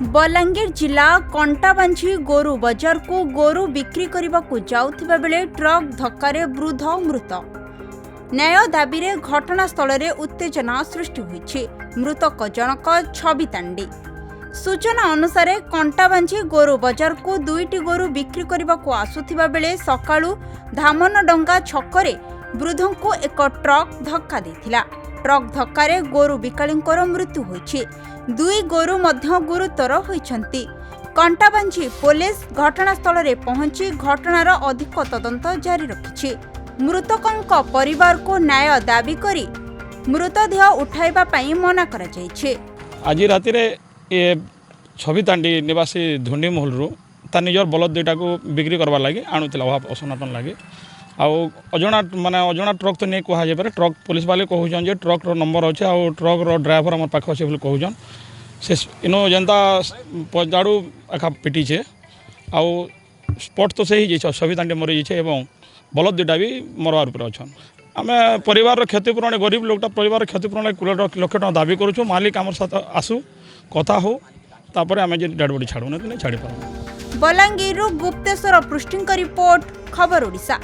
बलांगीर जिला कंटाबांझी गोरु बजार को गोरु बिक्री करने को जाउथिबा बेले ट्रक धक्का वृद्ध मृत। न्याय दाबी रे घटनास्थल में उत्तेजना सृष्टि होइछि। मृतक जनक छवि तांडी। सूचना अनुसार कंटाबांझी गोरु बजार को दुईटी गोरु बिक्री करने को आसुथिबा बेले सकाळु धामनडंगा छकरे वृद्ध को एक ट्रक धक्का देथिला। ट्रक धक्कारे गोरु बिकाळींकर मृत्यु होइछि। दुई गोरु मध्य गुरुतर होइछन्ति। कंटाबांझी पुलिस घटनास्थल में पहुंची घटनार अधिक तदंत जारी रखिछि। मृतकंक परिवार को न्याय दाबी करी मृतदेह उठाइबा पई मना करा जाइछि। आज राति रे ये छवि तांडी निवासी धुंडी महल रु तार निजर बलद दुईटा को बिक्री करवा लगी आणुला असनाटन लगे अजଣା ट्रक तो नहीं कह जाए। ट्रक पुलिस वाले कहून जे ट्रक रो नंबर अच्छे आ ट्रक रो ड्राइवर आम पाख अच्छे बोले कहून से इनो जेनता पजाड़ू एखा पिटीचे आउ स्पट तो से ही छवि तांडी मरी जाइए और बलद दुईटा भी मरवार पर अच्छा। आम परिवार क्षतिपूरण गरीब लोकटा परिवार क्षतिपूरण लक्ष टका दाबी करूँ। मालिक आम साथ आसू कथा हो तापर आम डेड बॉडी छाड़ू नहीं छाड़ी पार। बलांगीर गुप्तेश्वर पृष्टि रिपोर्ट खबर ओडिशा।